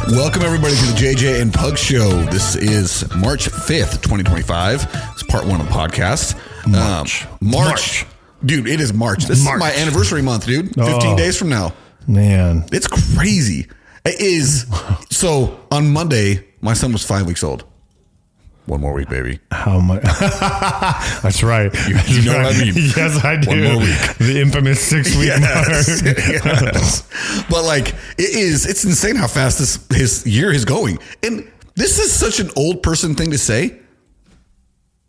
Welcome, everybody, to the JJ and Pug Show. This is March 5th, 2025. It's part one of the podcast. March. Dude, it is March. This is my anniversary month, dude. 15 days from now. Man. It's crazy. It is. So, on Monday, my son was 5 weeks old. One more week, baby. How much? That's right. You know what I mean? Yes, I do. 1 more week. The infamous 6 week mark. Yes. But it's insane how fast his year is going. And this is such an old person thing to say.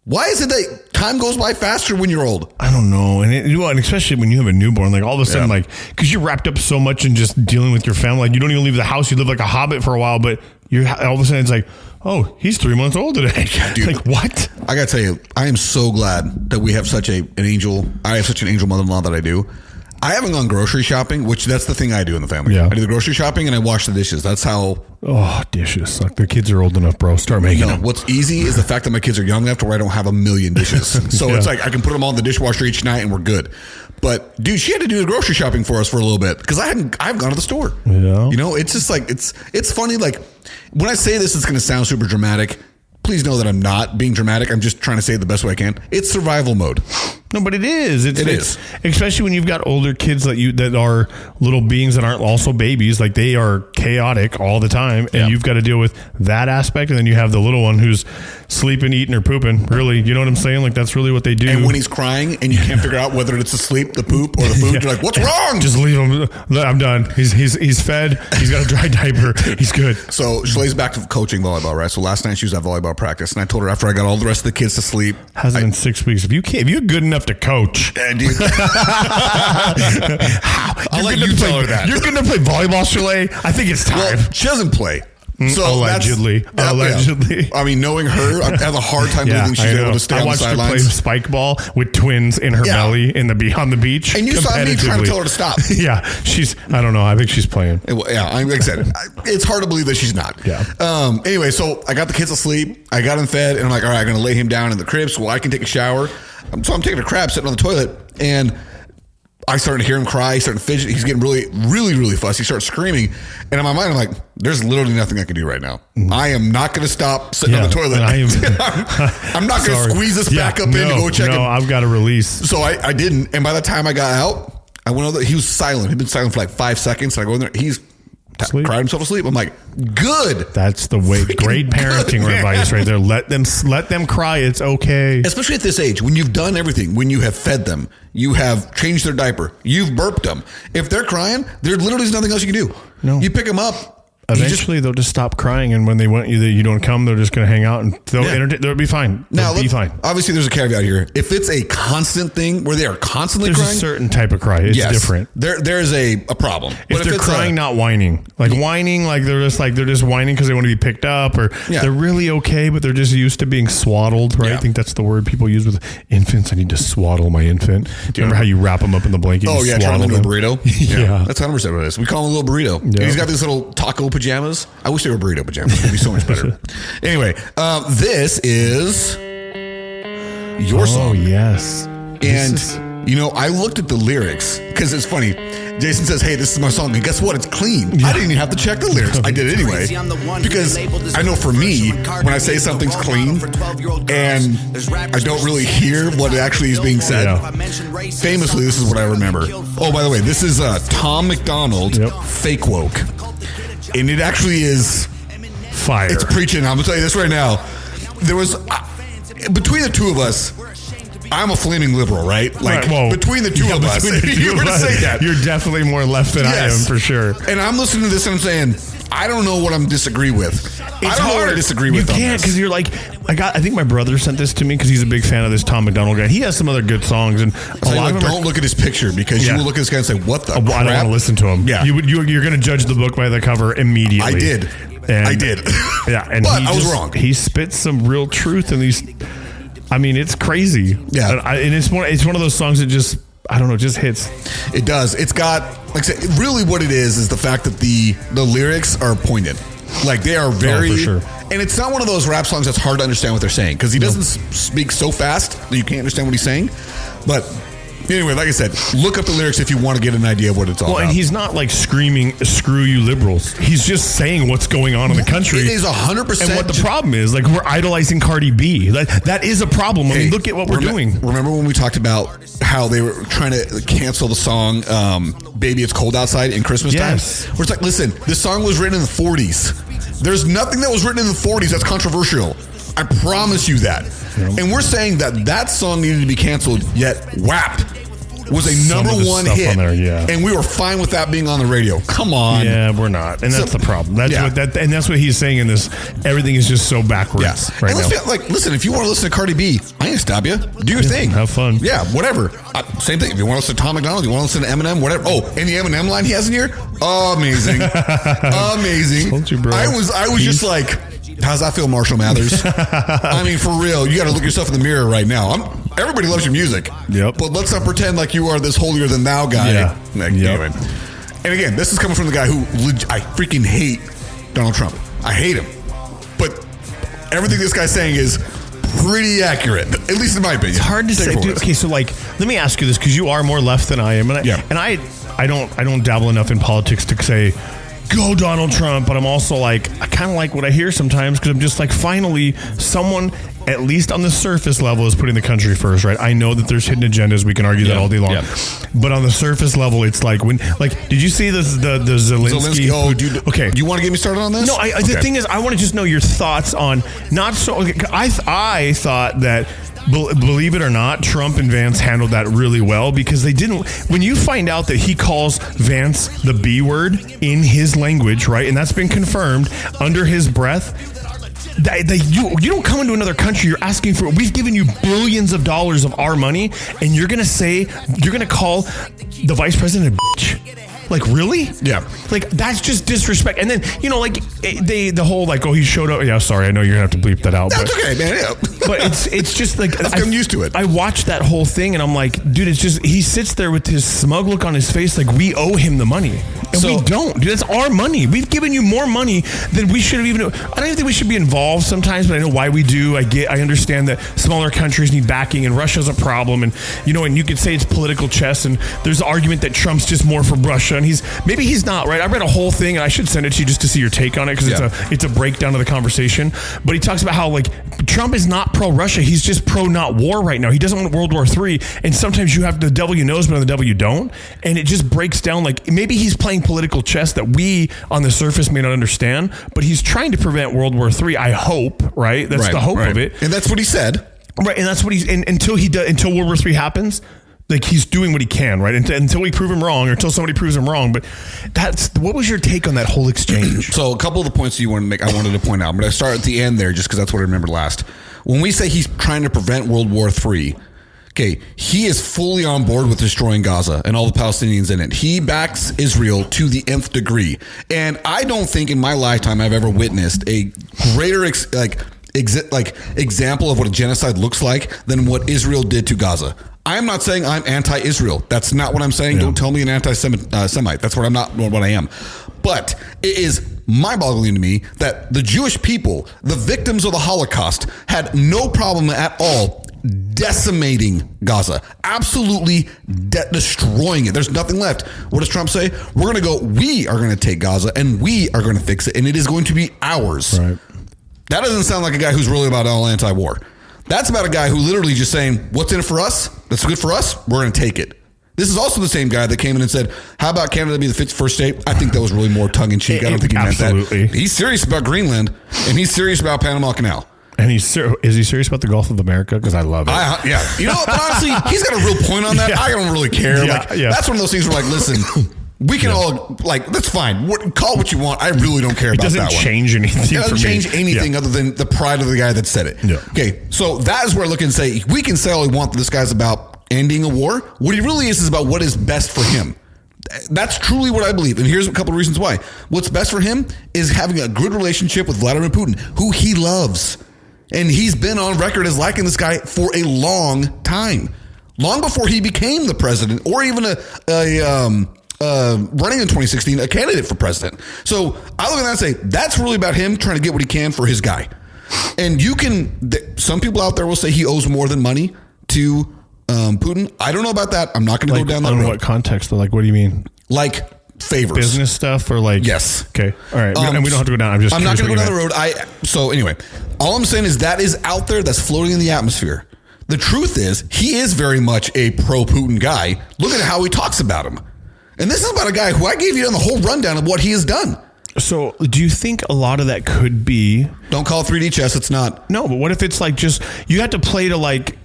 Why is it that time goes by faster when you're old? I don't know. And especially when you have a newborn, like all of a sudden, because you're wrapped up so much in just dealing with your family. Like you don't even leave the house. You live like a hobbit for a while, but you're all of a sudden it's like, oh, he's 3 months old today. Dude, like, what? I got to tell you, I am so glad that we have such an angel. I have such an angel mother-in-law that I do. I haven't gone grocery shopping, which that's the thing I do in the family. Yeah. I do the grocery shopping and I wash the dishes. That's how. Oh, dishes. Like the kids are old enough, bro. Start making them. What's easy is the fact that my kids are young enough to where I don't have a million dishes. So it's like I can put them all in the dishwasher each night and we're good. But dude, she had to do the grocery shopping for us for a little bit because I've gone to the store. Yeah. You know, it's just like it's funny. Like when I say this, it's going to sound super dramatic. Please know that I'm not being dramatic. I'm just trying to say it the best way I can. It's survival mode. No, but it is. It is. Especially when you've got older kids that are little beings that aren't also babies. Like they are chaotic all the time. And you've got to deal with that aspect. And then you have the little one who's sleeping, eating, or pooping. Really, you know what I'm saying? Like that's really what they do. And when he's crying and you can't figure out whether it's the sleep, the poop, or the food, you're like, what's wrong? Just leave him. I'm done. He's fed. He's got a dry diaper. He's good. So Shale's back to coaching volleyball, right? So last night she was at volleyball practice. And I told her after I got all the rest of the kids to sleep. Hasn't been 6 weeks. If you're good enough to coach. Dude. I'll let you tell her that. You're going to play volleyball, Shale? I think it's time. Well, she doesn't play. So allegedly. I mean, knowing her, I have a hard time believing she's able to stay on the sidelines. I watched her play spike ball with twins in her belly on the beach. And you saw me trying to tell her to stop. Yeah, I don't know. I think she's playing. Yeah, like I said, it's hard to believe that she's not. Yeah. Anyway, so I got the kids asleep. I got him fed, and I'm like, all right, I'm going to lay him down in the crib so I can take a shower. So I'm taking a crap, sitting on the toilet, and I started to hear him cry. He started to fidget. He's getting really, really, really fussy. He starts screaming. And in my mind, I'm like, there's literally nothing I can do right now. I am not going to stop sitting on the toilet. I'm not going to squeeze this back up in to go check him. No, I've got to release. So I didn't. And by the time I got out, I went over there. He was silent. He'd been silent for like 5 seconds. So I go in there. He's cried himself to sleep. I'm like, good. That's the way. Great parenting advice right there. Let them cry. It's okay. Especially at this age, when you've done everything, when you have fed them, you have changed their diaper, you've burped them. If they're crying, there literally is nothing else you can do. No. You pick them up. Eventually, they'll just stop crying, and when they want you don't come, they're just going to hang out, and they'll be fine. They'll be fine. Obviously, there's a caveat here. If it's a constant thing where they are constantly crying, there's a certain type of cry. It's different. There is a problem. If they're crying, not whining, whining, like they're just whining because they want to be picked up, or they're really okay, but they're just used to being swaddled. Right? Yeah. I think that's the word people use with infants. I need to swaddle my infant. Remember how you wrap them up in the blanket? Oh yeah, turn them into a burrito. Yeah, that's 100% what it is. We call him a little burrito. Yeah. And he's got these little taco pajamas. I wish they were burrito pajamas. It'd be so much better. Anyway, this is your song. Oh, yes. And, I looked at the lyrics because it's funny. Jason says, hey, this is my song. And guess what? It's clean. Yeah. I didn't even have to check the lyrics. I did it anyway. Because I know for me, when I say something's clean and I don't really hear what actually is being said, famously, this is what I remember. Oh, by the way, this is Tom McDonald, Fake Woke. And it actually is fire. It's preaching. I'm going to tell you this right now. There was, between the two of us, I'm a flaming liberal, right? Between the two of us, if you were to say that. You're definitely more left than I am, for sure. And I'm listening to this and I'm saying, I don't know what I'm disagree with. I don't know what I disagree with. You can't, because you're like, I think my brother sent this to me because he's a big fan of this Tom McDonald guy. He has some other good songs, and don't look at his picture because you will look at this guy and say, "What the crap?" I don't want to listen to him. Yeah, you're going to judge the book by the cover immediately. I did. Yeah, and but I was wrong. He spits some real truth in these. I mean, it's crazy. Yeah, and it's one of those songs that just, I don't know, just hits. It does. It's got, like I said, really what it is the fact that the lyrics are pointed. Like they are very, for sure. And it's not one of those rap songs that's hard to understand what they're saying because he doesn't speak so fast that you can't understand what he's saying. But Anyway, like I said, look up the lyrics if you want to get an idea of what it's all about. And he's not like screaming, screw you liberals. He's just saying what's going on in the country. It is 100%. And what the problem is, like, we're idolizing Cardi B. That is a problem. I mean, look at what we're doing. Remember when we talked about how they were trying to cancel the song Baby It's Cold Outside in Christmas time? Where it's like, listen, this song was written in the 40s. There's nothing that was written in the 40s that's controversial. I promise you that. Yep. And we're saying that song needed to be canceled, yet WAP was a number one hit. On there, yeah. And we were fine with that being on the radio. Come on. Yeah, we're not. And that's the problem. That's what he's saying in this. Everything is just so backwards right now. Like, listen, if you want to listen to Cardi B, I ain't stop you. Do your thing. Have fun. Yeah, whatever. Same thing. If you want to listen to Tom McDonald, you want to listen to Eminem, whatever. Oh, and the Eminem line he has in here? Amazing. Amazing. Told you, bro. I was just like, how's that feel, Marshall Mathers? I mean, for real, you got to look yourself in the mirror right now. Everybody loves your music. Yep. But let's not pretend like you are this holier than thou guy. Yeah. Anyway. And again, this is coming from the guy who I freaking hate Donald Trump. I hate him. But everything this guy's saying is pretty accurate, at least in my opinion. It's hard to say. Dude, okay, so like, let me ask you this, because you are more left than I am, and I don't dabble enough in politics to say, go Donald Trump, but I'm also like, I kind of like what I hear sometimes, because I'm just like, finally, someone, at least on the surface level, is putting the country first, right? I know that there's hidden agendas. We can argue that all day long. Yeah. But on the surface level, it's like, did you see this, the Zelenskyy? Okay. Do you want to get me started on this? No, the thing is, I want to just know your thoughts on, I thought that, believe it or not, Trump and Vance handled that really well, because they didn't. When you find out that he calls Vance the B word in his language, right, and that's been confirmed under his breath, you don't come into another country. You're asking for. We've given you billions of dollars of our money, and you're gonna call the vice president a bitch. Like, really? Yeah. Like, that's just disrespect. And then, like, the whole, like, oh, he showed up. Yeah, sorry, I know you're going to have to bleep that out. That's okay, man. Yeah. But it's just like... I'm used to it. I watched that whole thing, and I'm like, dude, it's just... He sits there with his smug look on his face like we owe him the money. And we don't. Dude, that's our money. We've given you more money than we should have even... I don't even think we should be involved sometimes, but I know why we do. I understand that smaller countries need backing, and Russia's a problem. And, and you could say it's political chess, and there's the argument that Trump's just more for Russia. And maybe he's not, right? I read a whole thing, and I should send it to you just to see your take on it, because it's a breakdown of the conversation. But he talks about how, like, Trump is not pro-Russia. He's just pro-not war right now. He doesn't want World War III. And sometimes you have the devil you knows, but the devil you don't. And it just breaks down, like, maybe he's playing political chess that we on the surface may not understand, but he's trying to prevent World War III, I hope, right? That's the hope of it. And that's what he said. Right, and that's what until World War III happens, like, he's doing what he can, right? Until we prove him wrong, or until somebody proves him wrong. But what was your take on that whole exchange? So a couple of the points you want to make, I wanted to point out, but I start at the end there just because that's what I remembered last. When we say he's trying to prevent World War III, okay, he is fully on board with destroying Gaza and all the Palestinians in it. He backs Israel to the nth degree. And I don't think in my lifetime I've ever witnessed a greater example of what a genocide looks like than what Israel did to Gaza. I'm not saying I'm anti-Israel. That's not what I'm saying. Yeah. Don't tell me an anti-Semite. That's what I'm not. What I am. But it is mind-boggling to me that the Jewish people, the victims of the Holocaust, had no problem at all decimating Gaza, absolutely destroying it. There's nothing left. What does Trump say? We are going to take Gaza, and we are going to fix it, and it is going to be ours. Right. That doesn't sound like a guy who's really about all anti-war. That's about a guy who literally just saying, what's in it for us? That's good for us. We're going to take it. This is also the same guy that came in and said, how about Canada be the 51st state? I think that was really more tongue-in-cheek. I don't think he meant that. He's serious about Greenland, and he's serious about Panama Canal. And is he serious about the Gulf of America? Because I love it. Yeah. You know what? But honestly, he's got a real point on that. Yeah. I don't really care. That's one of those things where, like, listen... We can all, like, that's fine. Call it what you want. I really don't care about that one. It doesn't change anything. It doesn't change anything other than the pride of the guy that said it. Yeah. Okay, so that is where I look and say, we can say all we want that this guy's about ending a war. What he really is about what is best for him. That's truly what I believe. And here's a couple of reasons why. What's best for him is having a good relationship with Vladimir Putin, who he loves. And he's been on record as liking this guy for a long time. Long before he became the president or even running in 2016, a candidate for president. So I look at that and say, that's really about him trying to get what he can for his guy. And some people out there will say he owes more than money to Putin. I don't know about that. I'm not going to go down that road. On what context though? Like, what do you mean? Like favors, business stuff, or like? Yes. Okay. All right. And we don't have to go down. I'm not going to go down the road. So anyway, all I'm saying is that is out there. That's floating in the atmosphere. The truth is, he is very much a pro-Putin guy. Look at how he talks about him. And this is about a guy who I gave you the whole rundown of what he has done. So do you think a lot of that could be... Don't call it 3D chess. It's not. No, but what if it's like just... You have to play to like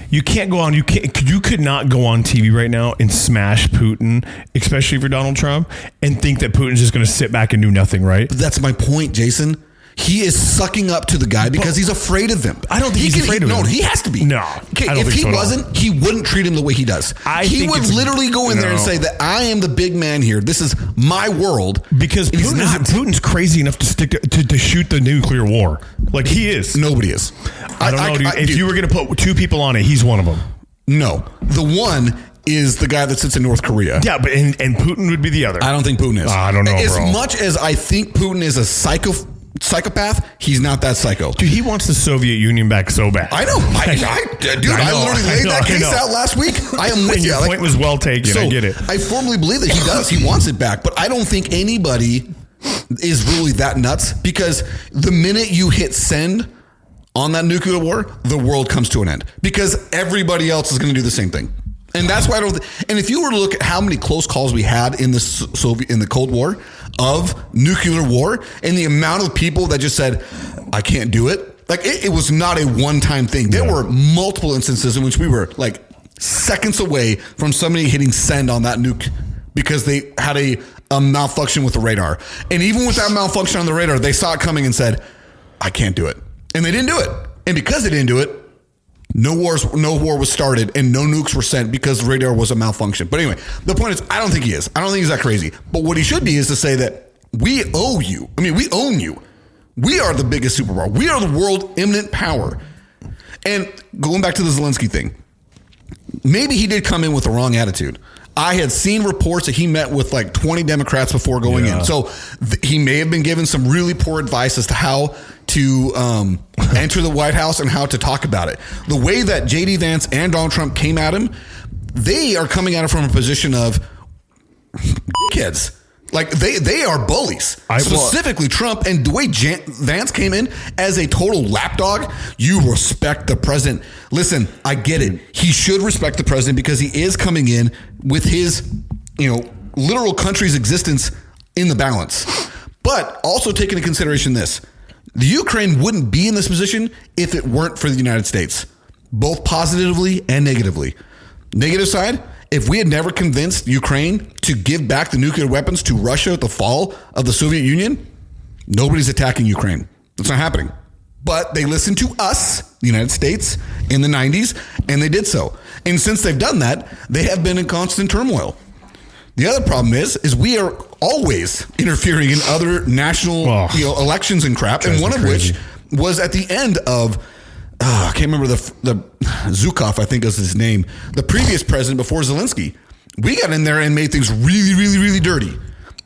you can't go on... You could not go on TV right now and smash Putin, especially for Donald Trump, and think that Putin's just going to sit back and do nothing, right? But that's my point, Jason. He is sucking up to the guy because he's afraid of him. I don't think he's afraid of him. No, he has to be. No. Okay, if he wasn't, he wouldn't treat him the way he does. He would literally go in there and say that I am the big man here. This is my world. Because Putin's crazy enough to stick to shoot the nuclear war. Like he is. Nobody is. I don't know, dude. If you were going to put two people on it, he's one of them. No. The one is the guy that sits in North Korea. Yeah, but and Putin would be the other. I don't think Putin is. I don't know, As bro. much as I think Putin is a psychopath, he's not that psycho. Dude, he wants the Soviet Union back so bad. I know. I literally laid that case out last week. I am with you. Your point was well taken. So I get it. I firmly believe that he does. He wants it back. But I don't think anybody is really that nuts, because the minute you hit send on that nuclear war, the world comes to an end, because everybody else is going to do the same thing. And that's why I don't. And if you were to look at how many close calls we had in the Cold War of nuclear war, and the amount of people that just said, "I can't do it," like it was not a one-time thing. There were multiple instances in which we were like seconds away from somebody hitting send on that nuke because they had a malfunction with the radar. And even with that malfunction on the radar, they saw it coming and said, "I can't do it," and they didn't do it. And because they didn't do it, no war was started and no nukes were sent because the radar was a malfunction. But anyway, the point is, I don't think he is. I don't think he's that crazy. But what he should be is to say that we owe you. I mean, we own you. We are the biggest superpower. We are the world imminent power. And going back to the Zelenskyy thing, maybe he did come in with the wrong attitude. I had seen reports that he met with like 20 Democrats before going in. So he may have been given some really poor advice as to how to enter the White House and how to talk about it. The way that J.D. Vance and Donald Trump came at him, they are coming at it from a position of kids. Like they are bullies. Specifically Trump, and the way Vance came in as a total lapdog. You respect the president. Listen, I get it. He should respect the president because he is coming in with his, literal country's existence in the balance. But also take into consideration this. The Ukraine wouldn't be in this position if it weren't for the United States, both positively and negatively. Negative side, if we had never convinced Ukraine to give back the nuclear weapons to Russia at the fall of the Soviet Union, nobody's attacking Ukraine. It's not happening. But they listened to us, the United States, in the 90s, and they did so. And since they've done that, they have been in constant turmoil. The other problem is we are always interfering in other national elections and crap, and one of which was at the end of I can't remember the Zukov, I think is his name, the previous president before Zelenskyy. We got in there and made things really, really, really dirty.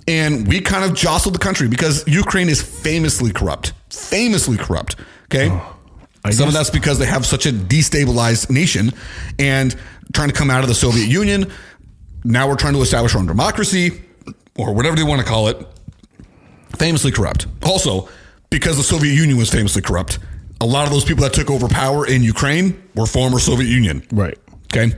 And we kind of jostled the country because Ukraine is famously corrupt. Okay? Some of that's because they have such a destabilized nation and trying to come out of the Soviet Union. Now we're trying to establish our own democracy, or whatever they want to call it. Famously corrupt. Also, because the Soviet Union was famously corrupt, a lot of those people that took over power in Ukraine were former Soviet Union. Right. Okay.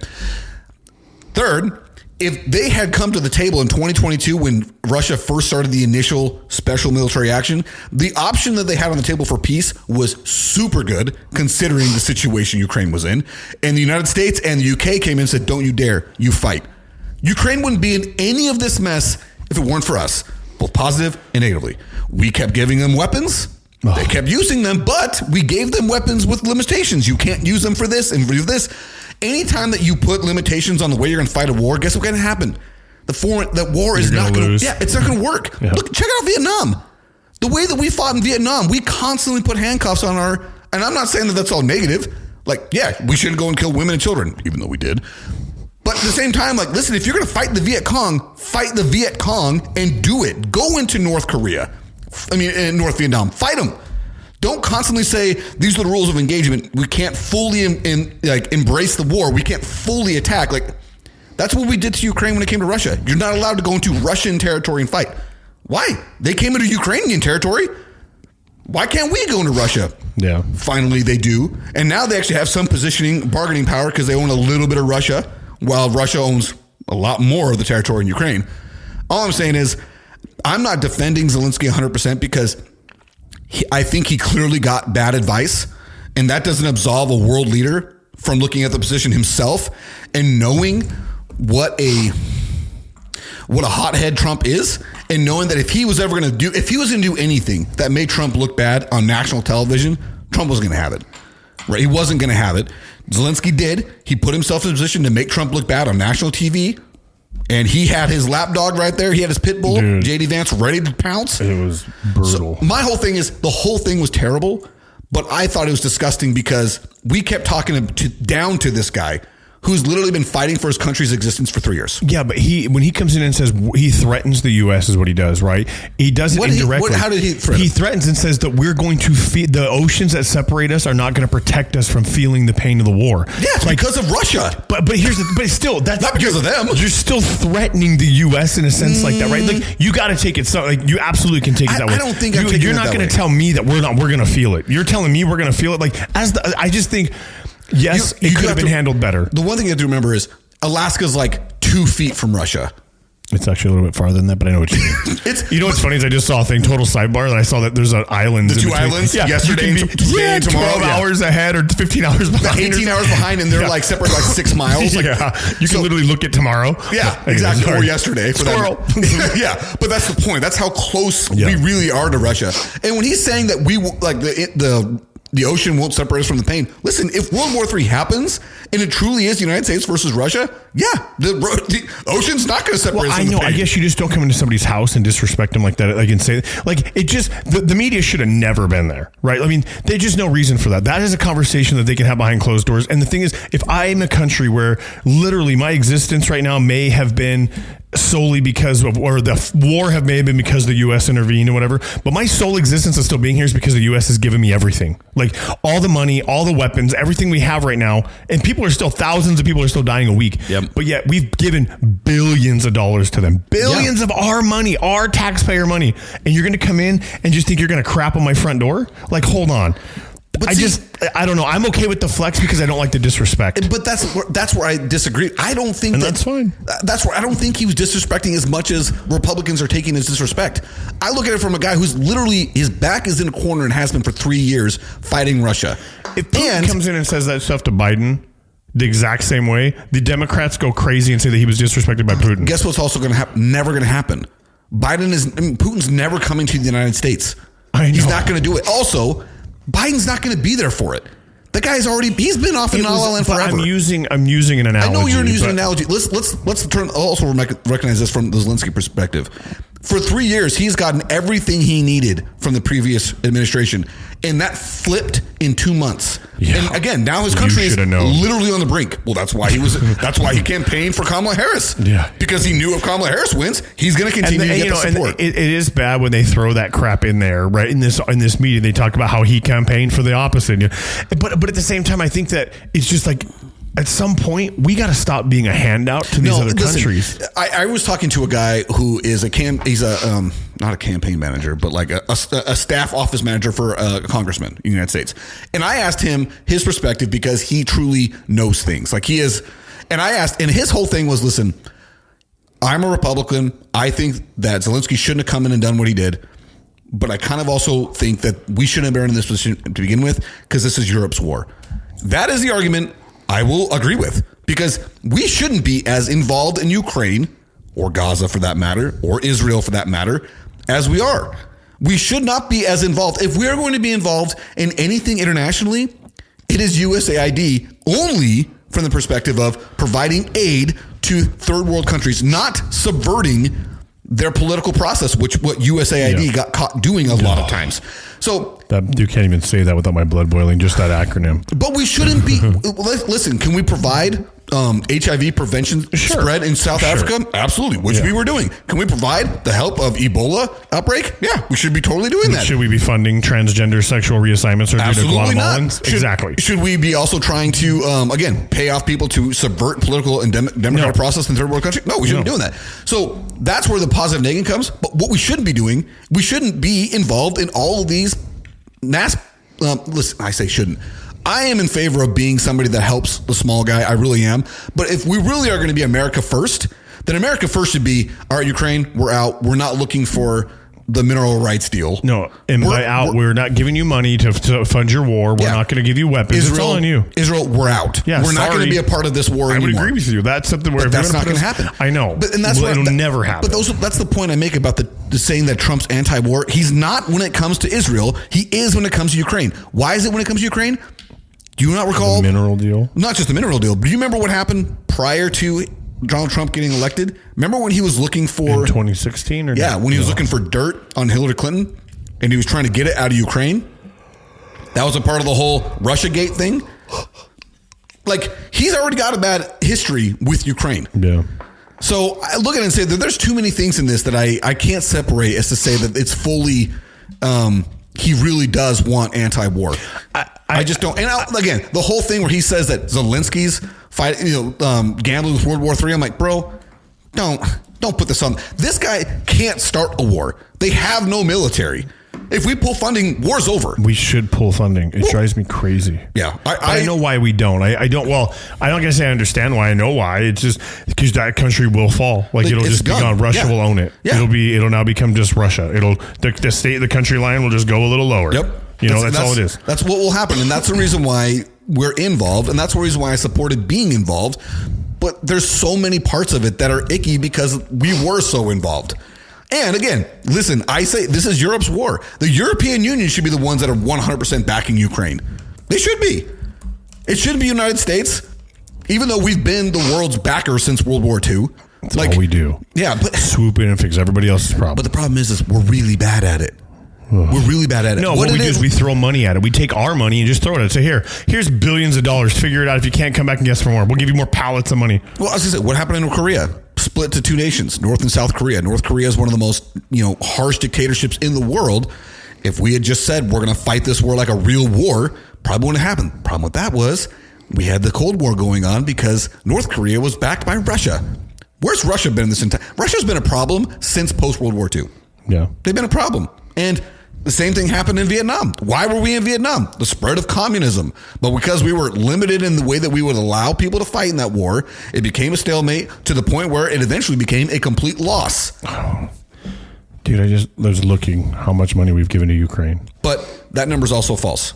Third, if they had come to the table in 2022 when Russia first started the initial special military action, the option that they had on the table for peace was super good considering the situation Ukraine was in. And the United States and the UK came in and said, "Don't you dare, you fight." Ukraine wouldn't be in any of this mess if it weren't for us, both positive and negatively. We kept giving them weapons. They kept using them, but we gave them weapons with limitations. You can't use them for this and for this. Anytime that you put limitations on the way you're going to fight a war, guess what's going to happen? That war is not going to. Yeah, it's not going to work. Yeah. Look, check out Vietnam. The way that we fought in Vietnam, we constantly put handcuffs on our. And I'm not saying that that's all negative. Like, yeah, we shouldn't go and kill women and children, even though we did. But at the same time, like, listen, if you're going to fight the Viet Cong and do it. Go into North Korea. In North Vietnam. Fight them. Don't constantly say these are the rules of engagement. We can't fully embrace the war. We can't fully attack. Like, that's what we did to Ukraine when it came to Russia. You're not allowed to go into Russian territory and fight. Why? They came into Ukrainian territory. Why can't we go into Russia? Yeah. Finally, they do. And now they actually have some bargaining power because they own a little bit of Russia, while Russia owns a lot more of the territory in Ukraine. All I'm saying is, I'm not defending Zelenskyy 100% because I think he clearly got bad advice, and that doesn't absolve a world leader from looking at the position himself and knowing what a hothead Trump is, and knowing that if he was going to do anything that made Trump look bad on national television, Trump wasn't going to have it. Right? He wasn't going to have it. Zelenskyy did. He put himself in a position to make Trump look bad on national TV. And he had his lapdog right there. He had his pit bull, JD Vance, ready to pounce. It was brutal. So my whole thing is, the whole thing was terrible, but I thought it was disgusting because we kept talking down to this guy who's literally been fighting for his country's existence for 3 years. Yeah, but when he comes in and says he threatens the U.S. is what he does, right? He does it indirectly. How did he threaten? He threatens and says that we're going to feed the oceans that separate us are not going to protect us from feeling the pain of the war. Yeah, it's because of Russia. But still, that's not because of them. You're still threatening the U.S. in a sense like that, right? Like, you got to take it. So, like, you absolutely can take it that way. I don't think you're not going to tell me that we're going to feel it. You're telling me we're going to feel it. Like, I just think. Yes, it could have been handled better. The one thing you have to remember is Alaska's like 2 feet from Russia. It's actually a little bit farther than that, but I know what you mean. You know what's funny is I just saw a thing, total sidebar, and I saw that there's an island. The two islands? Yeah, yesterday and today, tomorrow. 12 hours ahead or 15 hours behind. 18 hours behind, and they're like separated like 6 miles. Like, you can literally look at tomorher. Yeah, exactly. Or yesterday. For Squirrel. Yeah, but that's the point. That's how close we really are to Russia. And when he's saying that we like the ocean won't separate us from the pain. Listen, if World War III happens and it truly is the United States versus Russia, the ocean's not going to separate us from the pain. I guess you just don't come into somebody's house and disrespect them like that. Like, and say, like, it just, the media should have never been there, right? I mean, there's just no reason for that. That is a conversation that they can have behind closed doors. And the thing is, if I'm a country where literally my existence right now may have been solely because of, or the war may have been because the U.S. intervened or whatever, but my sole existence of still being here is because the U.S. has given me everything. Like, all the money, all the weapons, everything we have right now, and thousands of people are still dying a week. Yep. But yet we've given billions of dollars to them, billions of our money, our taxpayer money, and you're going to come in and just think you're going to crap on my front door? Like, hold on. But I don't know. I'm okay with the flex because I don't like the disrespect. But that's where I disagree. I don't think that's fine. That's where I don't think he was disrespecting as much as Republicans are taking as disrespect. I look at it from a guy who's literally, his back is in a corner and has been for 3 years fighting Russia. If Putin comes in and says that stuff to Biden the exact same way, the Democrats go crazy and say that he was disrespected by Putin. Guess what's also going to happen? Never going to happen. Putin's never coming to the United States. He's not going to do it. Also, Biden's not going to be there for it. The guy's he's been off in La La Land forever. I'm using an analogy. I know you're using an analogy. Let's also recognize this from the Zelenskyy perspective. For 3 years, he's gotten everything he needed from the previous administration, and that flipped in 2 months. Yeah. And again, now his country is literally on the brink. Well, that's why he campaigned for Kamala Harris. Yeah, because he knew if Kamala Harris wins, he's going to continue to get the support. And it is bad when they throw that crap in there, right? In this meeting, they talk about how he campaigned for the opposite. But at the same time, I think that it's just like, at some point, we got to stop being a handout to these other countries. I was talking to a guy who is not a campaign manager, but like a staff office manager for a congressman in the United States. And I asked him his perspective because he truly knows things. Like, he is. And I asked, and his whole thing was, listen, I'm a Republican. I think that Zelenskyy shouldn't have come in and done what he did. But I kind of also think that we shouldn't have been in this position to begin with because this is Europe's war. That is the argument I will agree with, because we shouldn't be as involved in Ukraine or Gaza for that matter, or Israel for that matter, as we are. We should not be as involved. If we are going to be involved in anything internationally, it is USAID only from the perspective of providing aid to third world countries, not subverting their political process, what USAID got caught doing a lot of times. So you can't even say that without my blood boiling, just that acronym. But we shouldn't be. Listen, can we provide HIV prevention spread in South Africa? Absolutely, which we were doing. Can we provide the help of Ebola outbreak? Yeah, we should be totally doing that. Should we be funding transgender sexual reassessment surgery Absolutely to not. Exactly. Should we be also trying to, again, pay off people to subvert political and democratic process in third world countries? No, we shouldn't be doing that. So that's where the positive negative comes. But what we shouldn't be doing, we shouldn't be involved in all of these listen, I say shouldn't. I am in favor of being somebody that helps the small guy. I really am. But if we really are going to be America first, then America first should be, all right, Ukraine, we're out. We're not looking for the mineral rights deal. No, and we're not giving you money to fund your war. We're not going to give you weapons. Israel, it's all on you. Israel, we're out. Yeah, we're not going to be a part of this war anymore. I would agree with you. That's something where that's not going to happen. I know. And that's it'll never happen. But that's the point I make about the saying that Trump's anti-war. He's not when it comes to Israel. He is when it comes to Ukraine. Why is it when it comes to Ukraine? Do you not recall? The mineral deal? Not just the mineral deal, but do you remember what happened prior to Donald Trump getting elected? Remember when he was looking for... In 2016? When he was looking for dirt on Hillary Clinton and he was trying to get it out of Ukraine? That was a part of the whole Russiagate thing. Like, he's already got a bad history with Ukraine. Yeah. So I look at it and say that there's too many things in this that I can't separate as to say that it's fully... he really does want anti-war. I just don't. And again, the whole thing where he says that Zelensky's gambling with World War III. I'm like, bro, don't put this on. This guy can't start a war. They have no military. If we pull funding, war's over. We should pull funding. It drives me crazy. Yeah. I know why we don't. I don't. Well, I'm not going to say I understand why. I know why. It's just because that country will fall. Like it'll just be gone. Russia will own it. Yeah. It'll now become just Russia. The state, the country line will just go a little lower. Yep. That's all it is. That's what will happen. And that's the reason why we're involved. And that's the reason why I supported being involved. But there's so many parts of it that are icky because we were so involved. And again, listen, I say this is Europe's war. The European Union should be the ones that are 100% backing Ukraine. They should be. It shouldn't be United States, even though we've been the world's backer since World War II. That's all we do. Yeah, but swoop in and fix everybody else's problem. But the problem is we're really bad at it. We're really bad at it. No, what we do is we throw money at it. We take our money and just throw it at it. So here's billions of dollars. Figure it out. If you can't, come back and guess for more. We'll give you more pallets of money. Well, I was going to say, what happened in Korea? Split to two nations, North and South Korea. North Korea is one of the most, harsh dictatorships in the world. If we had just said we're going to fight this war like a real war, probably wouldn't have happened. Problem with that was we had the Cold War going on because North Korea was backed by Russia. Where's Russia been in this entire... Russia's been a problem since post-World War II. Yeah. They've been a problem. And the same thing happened in Vietnam. Why were we in Vietnam? The spread of communism. But because we were limited in the way that we would allow people to fight in that war, it became a stalemate to the point where it eventually became a complete loss. Oh. Dude, I was looking how much money we've given to Ukraine. But that number's also false.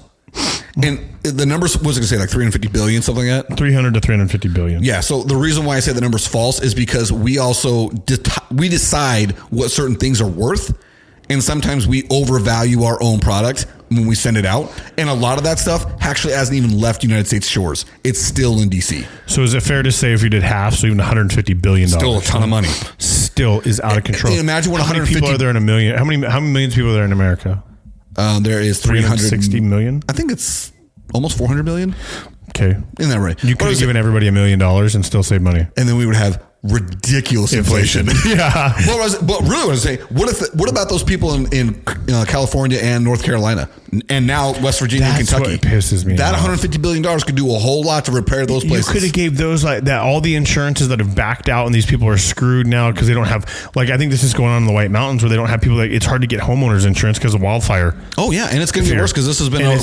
And the numbers, what was I going to say, like 350 billion, something like that? 300 to 350 billion. Yeah. So the reason why I say the number's false is because we also, we decide what certain things are worth. And sometimes we overvalue our own product when we send it out. And a lot of that stuff actually hasn't even left United States shores. It's still in DC. So is it fair to say if we did half, so even $150 billion? Still a ton of money. Still is out of control. And imagine what 150 people are there in a million. How many millions of people are there in America? There is 360 million. I think it's almost 400 million. Okay. Isn't that right? You could have given everybody $1 million and still save money. And then we would have ridiculous inflation. Yeah. But really, what I was saying, what about those people in California and North Carolina and now West Virginia and Kentucky? What pisses me that off. $150 billion could do a whole lot to repair those places. You could have gave those like that. All the insurances that have backed out and these people are screwed now because they don't have, like, I think this is going on in the White Mountains where they don't have people that it's hard to get homeowners insurance because of wildfire. Oh yeah. And it's going to be worse because this has been a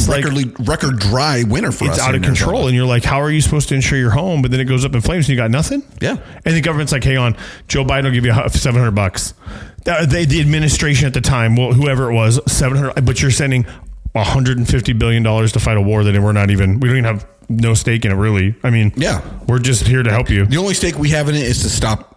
record dry winter for us. It's out of control. And you're like, how are you supposed to insure your home? But then it goes up in flames and you got nothing. Yeah. And the government's like, hang on, Joe Biden will give you $700. The administration at the time, well, whoever it was, $700, but you're sending $150 billion to fight a war that we don't even have no stake in it, really. I mean, yeah, we're just here to help you. The only stake we have in it is to stop,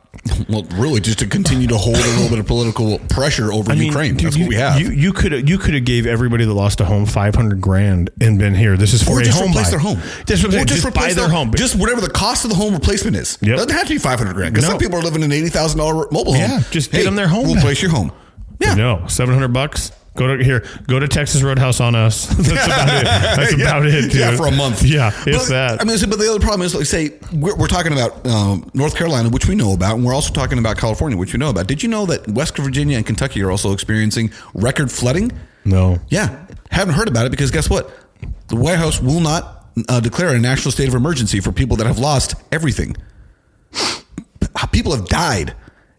well, really just to continue to hold a little bit of political pressure over Ukraine. Dude, that's what we have. You could have gave everybody that lost a home $500,000 and been here. This is for a home replace buy. Their home. Just buy their home. Just whatever the cost of the home replacement is. Yep. It doesn't have to be $500,000 because some people are living in an $80,000 mobile home. Yeah, just get them their home. Replace your home. Yeah, no, $700. Go to Texas Roadhouse on us. That's about it. That's about it, dude. Yeah, for a month. Yeah, it's that. I mean, but the other problem is, like, say, we're talking about North Carolina, which we know about, and we're also talking about California, which we know about. Did you know that West Virginia and Kentucky are also experiencing record flooding? No. Yeah. Haven't heard about it because guess what? The White House will not declare a national state of emergency for people that have lost everything. People have died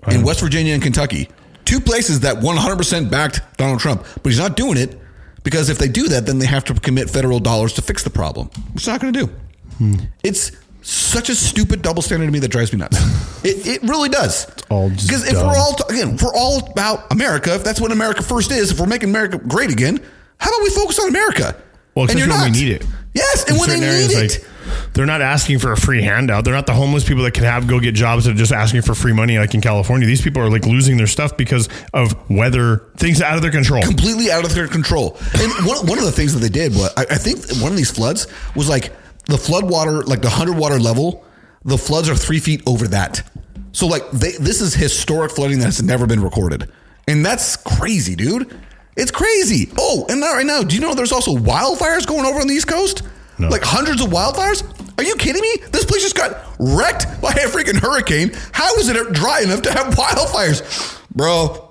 in West Virginia and Kentucky. 2 places that 100% backed Donald Trump. But he's not doing it because if they do that, then they have to commit federal dollars to fix the problem, which he's not going to do. It's such a stupid double standard to me that drives me nuts. It really does. It's all just because if we're all about America, if that's what America first is, if we're making America great again, how about we focus on America? Well, especially when we need it. Yes, and when they need it. Like, they're not asking for a free handout. They're not the homeless people that can go get jobs that are just asking for free money like in California. These people are like losing their stuff because of weather, things out of their control. Completely out of their control. And one of the things that they did was, I think one of these floods was like the flood water, like the 100 water level, the floods are 3 feet over that. So like this is historic flooding that has never been recorded. And that's crazy, dude. It's crazy. Oh, and right now, do you know there's also wildfires going over on the East Coast? No. Like hundreds of wildfires? Are you kidding me? This place just got wrecked by a freaking hurricane. How is it dry enough to have wildfires? Bro.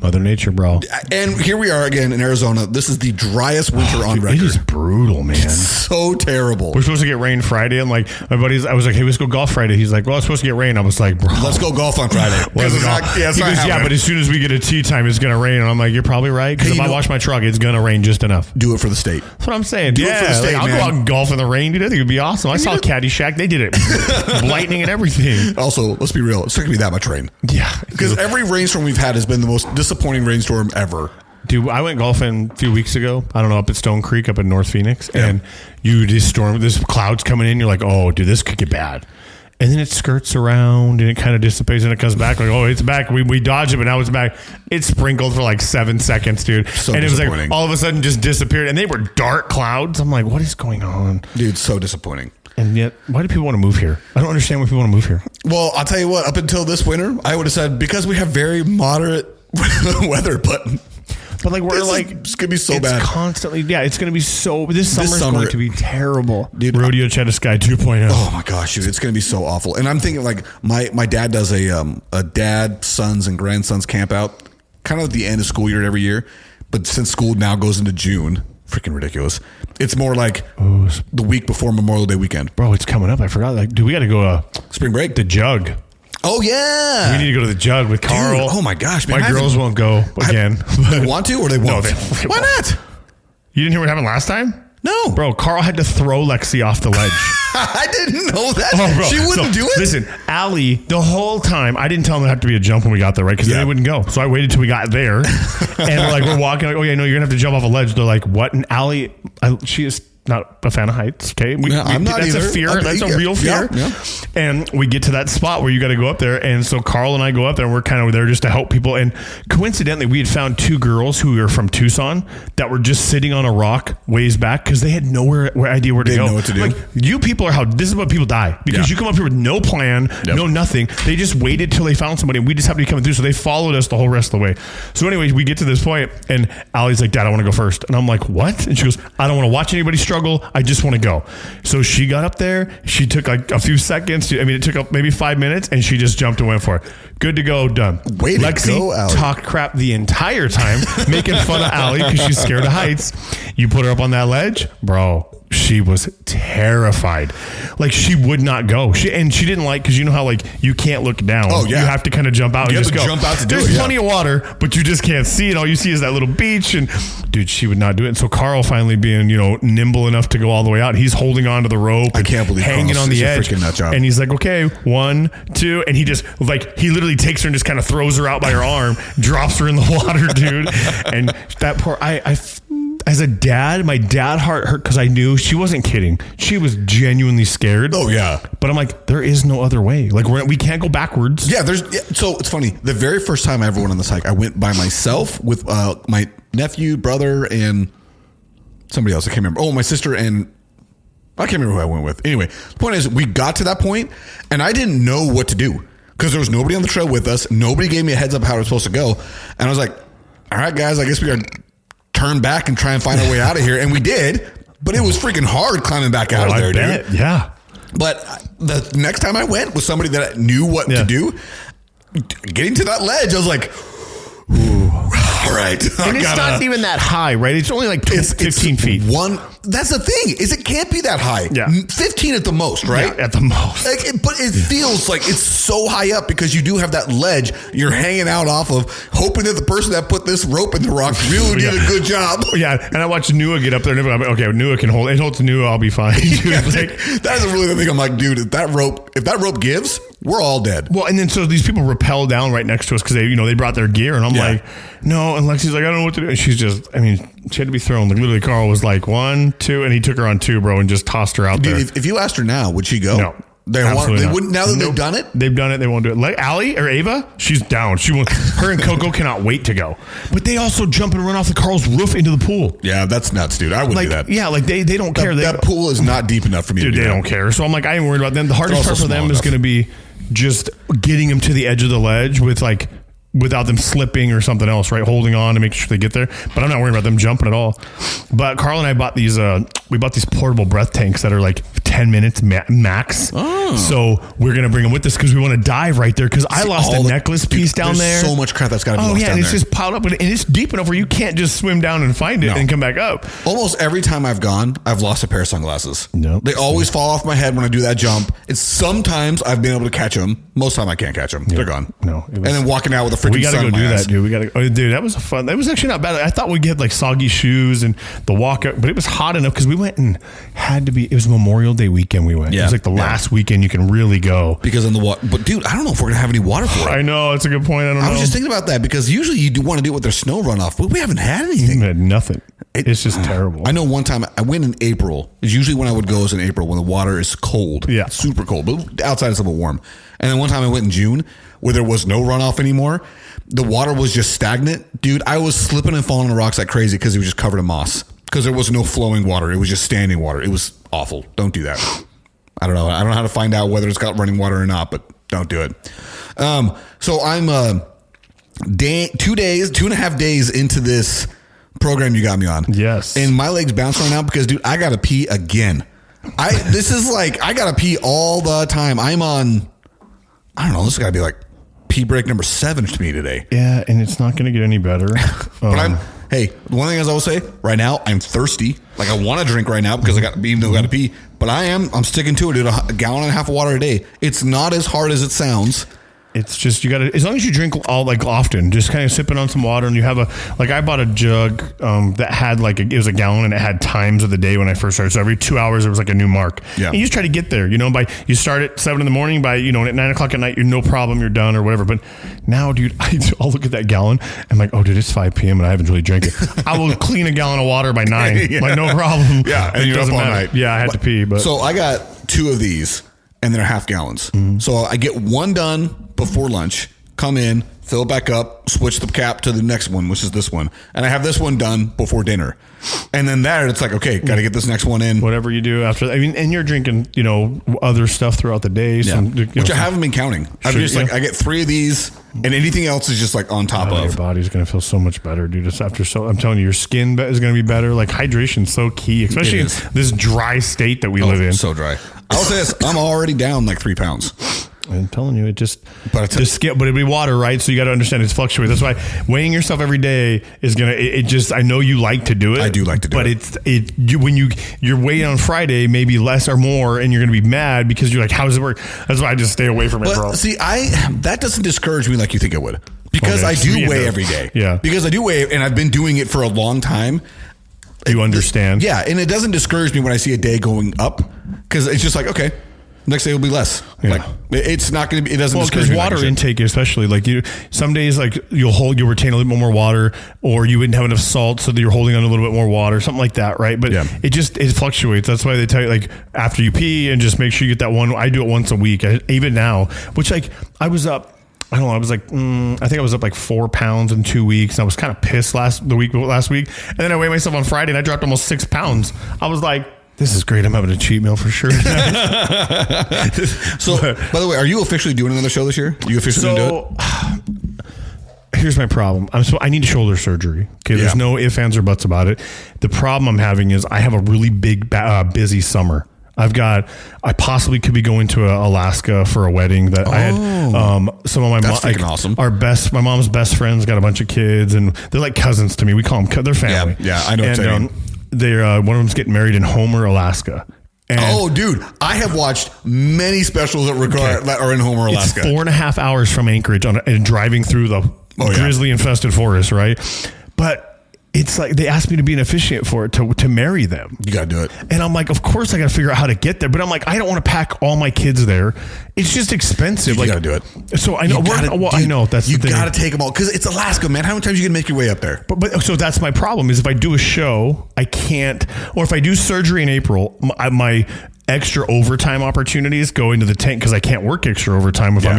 Mother Nature, bro. And here we are again in Arizona. This is the driest winter on record. It is brutal, man. It's so terrible. We're supposed to get rain Friday, and like I was like, hey, let's go golf Friday. He's like, well, it's supposed to get rain. I was like, bro, let's go golf on Friday. He goes, but as soon as we get a tee time, it's gonna rain. And I'm like, you're probably right, because if I wash my truck, it's gonna rain just enough. Do it for the state. That's what I'm saying. Do it for the state, I'll go out and golf in the rain, dude. I think it'd be awesome. I saw Caddyshack. They did it, lightning and everything. Also, let's be real. It's not gonna be that much rain. Yeah, because every rainstorm we've had has been the most disappointing rainstorm ever. Dude, I went golfing a few weeks ago. I don't know, up at Stone Creek, up in North Phoenix, and this cloud's coming in. You're like, oh, dude, this could get bad. And then it skirts around and it kind of dissipates and it comes back. Like, oh, it's back. We dodged it, but now it's back. It sprinkled for like 7 seconds, dude. So and it was like all of a sudden just disappeared. And they were dark clouds. I'm like, what is going on? Dude, so disappointing. And yet, why do people want to move here? I don't understand why people want to move here. Well, I'll tell you what, up until this winter, I would have said because we have very moderate weather, but like it's gonna be so bad constantly. Yeah, it's gonna be so. This summer's going to be terrible, dude. Rodeo Cheddar-Sky 2.0. Oh my gosh, dude, it's gonna be so awful. And I'm thinking like my dad does a dad, sons, and grandsons camp out kind of at the end of school year every year, but since school now goes into June, freaking ridiculous. It's more like the week before Memorial Day weekend. Bro, it's coming up. I forgot. Like, dude, we got to go spring break. The Jug. Oh, yeah. We need to go to the Jug with Carl. Dude, oh, my gosh. Man, my girls won't go again. They want to or they won't? No, why not? You didn't hear what happened last time? No. Bro, Carl had to throw Lexi off the ledge. I didn't know that. Oh, bro. She wouldn't do it? Listen, Allie, the whole time, I didn't tell them there had to be a jump when we got there, right? Because they wouldn't go. So I waited till we got there. And we're walking, like, oh, yeah, no, you're going to have to jump off a ledge. They're like, what? And Allie, she is not a fan of heights. Okay. I'm not that's either. A fear. That's a real fear. Yeah. And we get to that spot where you got to go up there. And so Carl and I go up there and we're kind of there just to help people. And coincidentally, we had found 2 girls who were from Tucson that were just sitting on a rock ways back because they had idea where to go. They didn't know what to do. Like, you people are this is what people die because you come up here with no plan, no nothing. They just waited till they found somebody and we just happened to be coming through. So they followed us the whole rest of the way. So anyways, we get to this point and Allie's like, Dad, I want to go first. And I'm like, what? And she goes, I don't want to watch anybody struggle. I just want to go. So she got up there. She took like a few seconds. It took up maybe 5 minutes and she just jumped and went for it. Good to go. Done. Way to go, Allie. Talked crap the entire time, making fun of Allie because she's scared of heights. You put her up on that ledge, bro. She was terrified. Like she would not go. She didn't like, because you know how like you can't look down. Oh yeah. You have to kind of jump out and just go. Jump out to do it. There's plenty of water, but you just can't see it. All you see is that little beach. And dude, she would not do it. And so Carl finally being, nimble enough to go all the way out. He's holding on to the rope. I can't believe hanging Carl's on the edge. Freaking nut job. And he's like, okay, 1, 2, and he just he literally takes her and just kind of throws her out by her arm, drops her in the water, dude. And that poor as a dad, my dad heart hurt because I knew she wasn't kidding. She was genuinely scared. Oh yeah. But I'm like, there is no other way. Like we can't go backwards. Yeah. So it's funny. The very first time I ever went on this hike, I went by myself with my nephew, brother, and somebody else. I can't remember. Oh, my sister and I can't remember who I went with. Anyway, the point is we got to that point and I didn't know what to do because there was nobody on the trail with us. Nobody gave me a heads up how I was supposed to go. And I was like, all right, guys, I guess we are turn back and try and find our way out of here. And we did, but it was freaking hard climbing back out of there, dude. Yeah. But the next time I went with somebody that knew what to do, getting to that ledge, I was like, ooh, all right. And it's not even that high, right? It's only like 15 feet. That's the thing, is it can't be that high. Yeah. 15 at the most, right? Yeah, at the most. But it feels like it's so high up because you do have that ledge you're hanging out off of, hoping that the person that put this rope in the rock really did a good job. Yeah, and I watched Nua get up there, and I'm like, okay, Nua can hold. It holds Nua, I'll be fine. That's really the thing. I'm like, dude, if that rope gives, we're all dead. Well, and then so these people rappel down right next to us because they brought their gear, and I'm like, no, and Lexi's like, I don't know what to do. And she's just, she had to be thrown. Like literally, Carl was like 1, 2, and he took her on 2, bro, and just tossed her out there. If you asked her now, would she go? No. They wouldn't. Now that they've done it, they won't do it. Like Allie or Ava, she's down. She won't. Her and Coco cannot wait to go. But they also jump and run off the Carl's roof into the pool. Yeah, that's nuts, dude. I wouldn't do that. Yeah, like they don't care. That pool is not deep enough for me. Dude, to do they don't care. So I'm like, I ain't worried about them. The hardest part for them is going to be just getting them to the edge of the ledge without them slipping or something else, right? Holding on to make sure they get there. But I'm not worried about them jumping at all. But Carl and I bought these portable breath tanks that are like 10 minutes max. Oh. So we're going to bring them with us because we want to dive right there because I lost a necklace piece down there. So much crap that's got to be lost down there. And it's just piled up and it's deep enough where you can't just swim down and find it and come back up. Almost every time I've gone, I've lost a pair of sunglasses. Nope. They always fall off my head when I do that jump. It's sometimes I've been able to catch them. Most of the time I can't catch them. Yep. They're gone. No. And then walking out with a freaking sun. We got to go do that, dude. We got to. Dude, that was fun. That was actually not bad. I thought we'd get like soggy shoes and the walk up, but it was hot enough because we went and it was Memorial Day weekend we went. Yeah. It was like the last weekend you can really go. Because in the water, but dude, I don't know if we're going to have any water for it. I know. It's a good point. I was just thinking about that because usually you do want to do it with their snow runoff, but we haven't had anything. We had nothing. It's just terrible. I know one time I went in April. It's usually when I would go is in April when the water is cold. Yeah. Super cold, but outside it's a little warm. And then one time I went in June where there was no runoff anymore. The water was just stagnant. Dude, I was slipping and falling on the rocks like crazy because it was just covered in moss. Because there was no flowing water. It was just standing water. It was awful. Don't do that. I don't know. I don't know how to find out whether it's got running water or not, but don't do it. So I'm 2.5 days into this program you got me on. Yes. And my legs bounce right now because, dude, I got to pee again. I got to pee all the time. I'm on, I don't know, this has got to be like pee break number 7 to me today. Yeah, and it's not going to get any better. But hey, one thing as I will say, right now, I'm thirsty. Like I want to drink right now because even though I got to pee, but I'm sticking to it, dude, a gallon and a half of water a day. It's not as hard as it sounds. It's just, you got to, as long as you drink often, just kind of sipping on some water and you have I bought a jug that had it was a gallon and it had times of the day when I first started. So every 2 hours, there was like a new mark. Yeah. And you just try to get there, you start at 7 a.m, by, at 9 o'clock at night, you're no problem, you're done or whatever. But now, dude, I'll look at that gallon. I'm like, oh, dude, it's 5 p.m. and I haven't really drank it. I will clean a gallon of water by 9. Yeah. Like no problem. Yeah. And you're up all night. Yeah. I had to pee, but. So I got 2 of these and they're half gallons. Mm-hmm. So I get one done before lunch, come in, fill it back up, switch the cap to the next one, which is this one. And I have this one done before dinner. And then it's like, okay, got to get this next one in. Whatever you do after that. And you're drinking, other stuff throughout the day. Which I haven't been counting. I get 3 of these and anything else is just like on top of. Your body's going to feel so much better, dude. It's I'm telling you, your skin is going to be better. Like hydration's so key, especially in this dry state that we live in. So dry. I'll say this, I'm already down like 3 pounds. I'm telling you, but it'll be water, right? So you got to understand it's fluctuates. That's why weighing yourself every day is gonna. I know you like to do it. I do like to do it. But when you're weighing on Friday, maybe less or more, and you're gonna be mad because you're like, how does it work? That's why I just stay away from it, bro. See, that doesn't discourage me like you think it would, because I do weigh every day. Yeah, because I do weigh, and I've been doing it for a long time. You understand? Yeah, and it doesn't discourage me when I see a day going up, because it's just like, okay. Next day will be less. Yeah. Like it's not going to be. It doesn't. Because water intake, especially some days, you'll retain a little bit more water, or you wouldn't have enough salt, so that you're holding on a little bit more water, something like that, right? But it fluctuates. That's why they tell you after you pee, and just make sure you get that one. I do it once a week, even now. Which I was up. I don't know. I was I think I was up 4 pounds in 2 weeks. And I was kind of pissed last week, and then I weighed myself on Friday, and I dropped almost 6 pounds. I was like, this is great. I'm having a cheat meal for sure. So, by the way, are you officially doing another show this year? Are you officially going to do here's my problem. I need shoulder surgery. Okay, there's no ifs, ands, or buts about it. The problem I'm having is I have a really big, busy summer. I possibly could be going to Alaska for a wedding that I had. Some of my awesome. My mom's best friends got a bunch of kids, and they're like cousins to me. We call them, they're family. Yeah, I know what you mean. They're one of them's getting married in Homer, Alaska. And dude, I have watched many specials that are in Homer, Alaska. It's 4.5 hours from Anchorage and driving through the grizzly infested forest, right? But it's like they asked me to be an officiant for it to marry them. You got to do it. And I'm like, of course I got to figure out how to get there. But I'm like, I don't want to pack all my kids there. It's just expensive. You got to do it. So I know. I know that's the thing. You got to take them all because it's Alaska, man. How many times are you going to make your way up there? But so that's my problem is if I do a show, I can't, or if I do surgery in April, my extra overtime opportunities go into the tank because I can't work extra overtime if I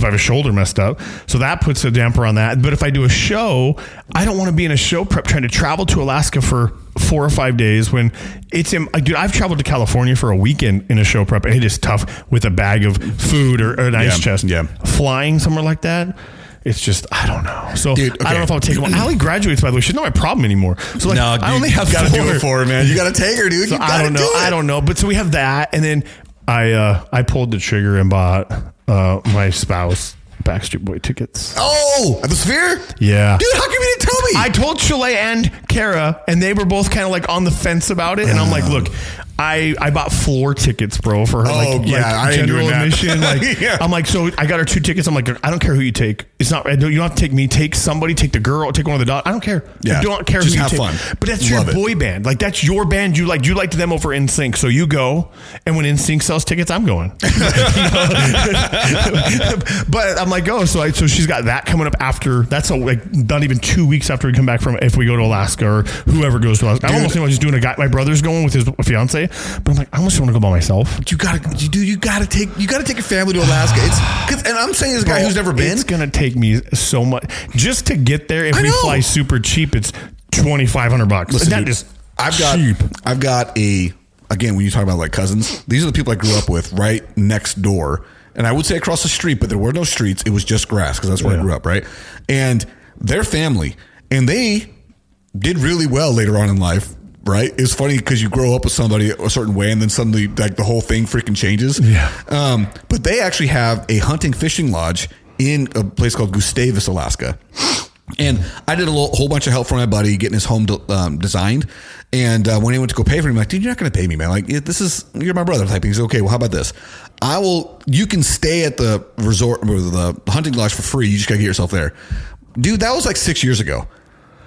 have a shoulder messed up. So that puts a damper on that. But if I do a show, I don't want to be in a show prep trying to travel to Alaska for 4 or 5 days when dude, I've traveled to California for a weekend in a show prep and it is tough with a bag of food or an ice chest. Yeah. Flying somewhere like that. It's just, I don't know. So dude, okay. I don't know if I'll take them. Allie graduates, by the way. She's not my problem anymore. So like, no, dude, I only have got to do it for her, man. You got to take her, dude. So I don't know. But so we have that. And then I pulled the trigger and bought my spouse Backstreet Boy tickets. Oh, at the Sphere? Yeah. Dude, how come you didn't tell me? I told Chile and Kara, and they were both kind of like on the fence about it. And I'm like, look, I bought floor tickets, bro, for her. I general admission. I'm like, so I got her 2 tickets. I'm like, I don't care who you take. It's not, you don't have to take me. Take somebody, take the girl, take one of the dogs. I don't care. Yeah. I don't care just who you have take. Fun. But that's your boy band. Like, that's your band. You liked them over NSYNC. So you go, and when NSYNC sells tickets, I'm going. But I'm like, so she's got that coming up after. That's not even 2 weeks after we come back from, if we go to Alaska or whoever goes to Alaska. I almost think I was just doing a guy. My brother's going with his fiance, but I'm like, I almost want to go by myself. You gotta take your family to Alaska. And I'm saying this guy who's never been. It's gonna take me so much just to get there. If we fly super cheap, it's $2,500. Listen, dude, I've got again, when you talk about like cousins, these are the people I grew up with right next door. And I would say across the street, but there were no streets. It was just grass because that's where I grew up, right? And their family, and they did really well later on in life, right? It's funny because you grow up with somebody a certain way and then suddenly like the whole thing freaking changes. Yeah. But they actually have a hunting fishing lodge in a place called Gustavus, Alaska. And I did a whole bunch of help for my buddy getting his home designed. And when he went to go pay for him, I'm like, dude, you're not going to pay me, man. Like, you're my brother type thing. He's okay. Well, how about this? You can stay at the resort or the hunting lodge for free. You just got to get yourself there. Dude, that was like 6 years ago.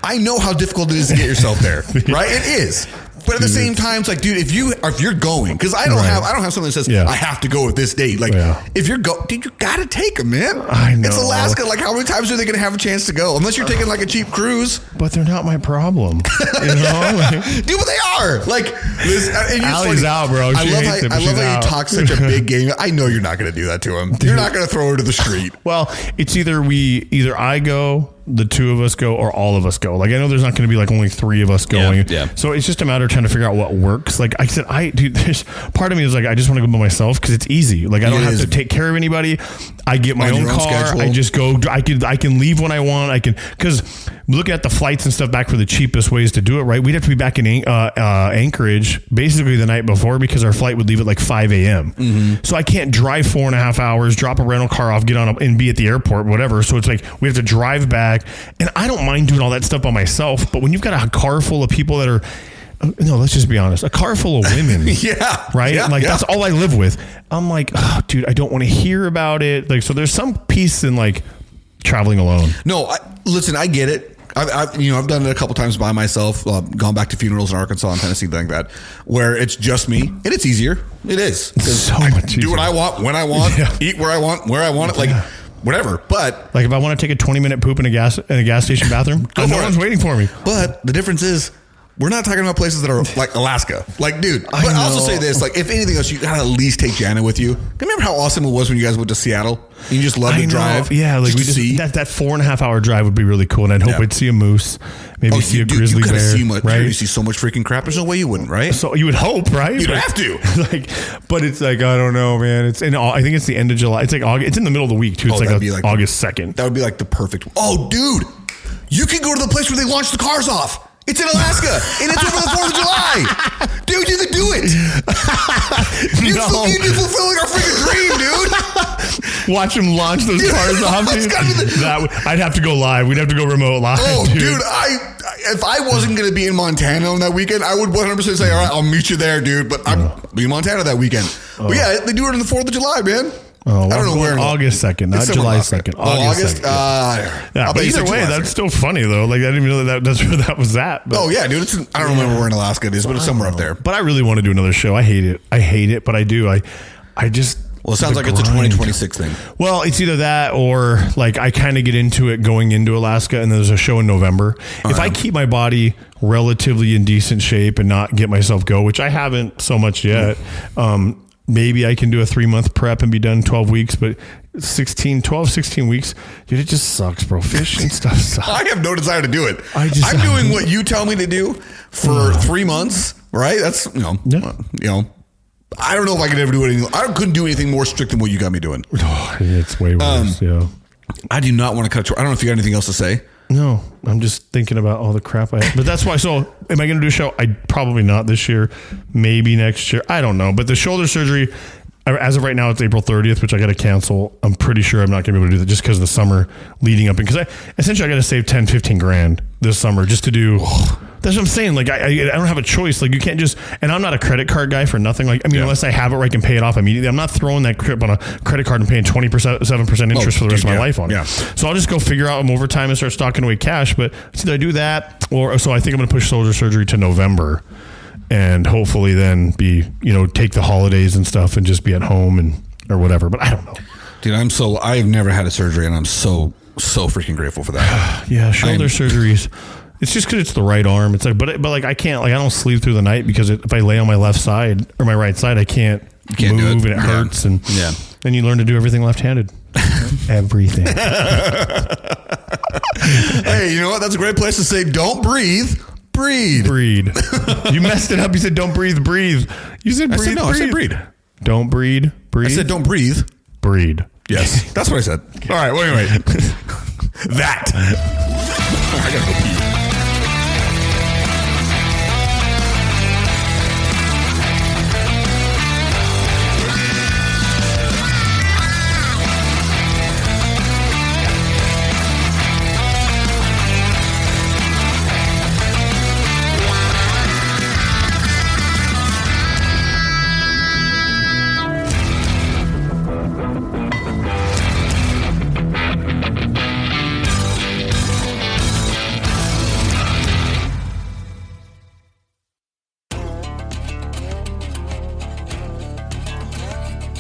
I know how difficult it is to get yourself there, right? It is. But at the same time, it's like, dude, if you're going, because I don't have something that says I have to go at this date. Like, if you're dude, you gotta take them, man. I know. It's Alaska. Like, how many times are they gonna have a chance to go? Unless you're taking like a cheap cruise. But they're not my problem, you know. Dude, but they are. Like, Allie's out, bro. I love how you talk such a big game. I know you're not gonna do that to him. Dude. You're not gonna throw her to the street. Well, it's either I go, the two of us go, or all of us go. Like, I know there's not going to be like only 3 of us going. Yeah. So it's just a matter of trying to figure out what works. Like I said, there's part of me is like, I just want to go by myself because it's easy. Like I don't have to take care of anybody. I get my own car. Schedule. I just go. I can leave when I want. Because looking at the flights and stuff back for the cheapest ways to do it, right? We'd have to be back in Anchorage basically the night before because our flight would leave at like 5 a.m. Mm-hmm. So I can't drive 4.5 hours, drop a rental car off, get on and be at the airport, whatever. So it's like we have to drive back. And I don't mind doing all that stuff by myself, but when you've got a car full of people that are, no, let's just be honest, a car full of women, right? That's all I live with. I'm like, oh, dude, I don't want to hear about it. Like, so there's some peace in like traveling alone. No, listen, I get it. I've done it a couple times by myself, gone back to funerals in Arkansas and Tennessee, things like that, where it's just me, and it's easier. It is. So much easier. Do what I want, when I want, eat where I want it, like whatever. But like if I want to take a 20-minute poop in a gas station bathroom, no one's waiting for me. But the difference is, We're not talking about places that are like Alaska. Like, dude, but I'll also say this, like, if anything else, you gotta at least take Jana with you. Remember how awesome it was when you guys went to Seattle? You just loved to drive. Yeah, like just see that 4.5 hour drive would be really cool, and I'd hope I'd see a moose, maybe see a grizzly bear. Right? You see so much freaking crap. There's no way you wouldn't, right? So you would hope, right? You'd have to. Like, but it's like, I don't know, man. It's I think it's the end of July. It's like August. It's in the middle of the week too. It's like August 2nd. That would be like the perfect. Oh, dude, you can go to the place where they launch the cars off. It's in Alaska, and it's over the 4th of July. Dude, you can do it. You're fulfilling our freaking dream, dude. Watch them launch those cars off, dude. I'd have to go live. We'd have to go remote live. Oh, dude, if I wasn't going to be in Montana on that weekend, I would 100% say, all right, I'll meet you there, dude. But I'm in Montana that weekend. But yeah, they do it on the 4th of July, man. Oh, I don't know where. August 2nd, not July 2nd. August. Yeah, but either way, that's still funny though. Like I didn't even know that's where that was at. But, oh yeah, dude. I don't remember where in Alaska it is, but it's somewhere up there. But I really want to do another show. I hate it, but I do. I just. Well, it sounds like it's a 2026 thing. Well, it's either that or like I kind of get into it going into Alaska, and there's a show in November. If I keep my body relatively in decent shape and not get myself go, which I haven't so much yet. Maybe I can do a 3-month prep and be done in 12 weeks, but 12, 16 weeks, dude, it just sucks, bro. Fish and stuff sucks. I have no desire to do it. I'm doing what you tell me to do for 3 months, right? That's, I don't know if I could ever do anything. I couldn't do anything more strict than what you got me doing. Oh, it's way worse, yeah. I do not want to cut you. I don't know if you got anything else to say. No, I'm just thinking about all the crap I have. But that's why. So am I going to do a show? Probably not this year. Maybe next year. I don't know. But the shoulder surgery, as of right now, it's April 30th, which I got to cancel. I'm pretty sure I'm not going to be able to do that just because of the summer leading up. Because I got to save 10, 15 grand this summer just to do. That's what I'm saying. Like, I don't have a choice. Like, you can't just, and I'm not a credit card guy for nothing. Like, I mean, unless I have it where I can pay it off immediately. I'm not throwing that crap on a credit card and paying 7% interest for the rest of my life on it. So I'll just go figure out overtime and start stocking away cash. But it's either I do that so I think I'm going to push shoulder surgery to November and hopefully then take the holidays and stuff and just be at home or whatever. But I don't know. Dude, I've never had a surgery and I'm so freaking grateful for that. Yeah, shoulder surgeries. It's just because it's the right arm. It's like, but like I can't, like I don't sleep through the night because if I lay on my left side or my right side, I can't move and it hurts. And then you learn to do everything left-handed. Everything. Hey, you know what? That's a great place to say, don't breathe. Breed. You messed it up. You said don't breathe. You said breathe. I said breed. Don't breed. I said don't breathe. Breed. Yes, that's what I said. All right. Well, anyway, that. I gotta go pee.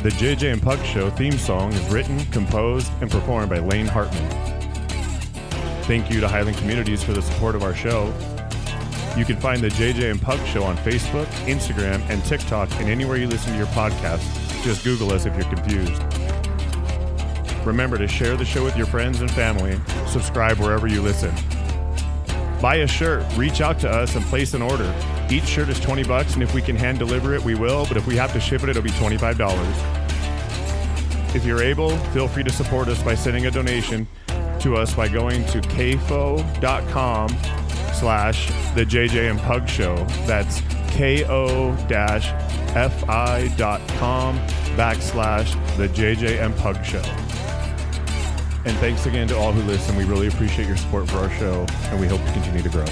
The JJ and Puck Show theme song is written, composed, and performed by Lane Hartman. Thank you to Highland Communities for the support of our show. You can find the JJ and Puck Show on Facebook, Instagram, and TikTok, and anywhere you listen to your podcast. Just Google us if you're confused. Remember to share the show with your friends and family. Subscribe wherever you listen. Buy a shirt, reach out to us, and place an order. Each shirt is $20, and if we can hand deliver it, we will, but if we have to ship it, it'll be $25. If you're able, feel free to support us by sending a donation to us by going to kfo.com/the JJ and Pug Show. That's ko-fi.com/the JJ and Pug Show. And thanks again to all who listen. We really appreciate your support for our show, and we hope to continue to grow.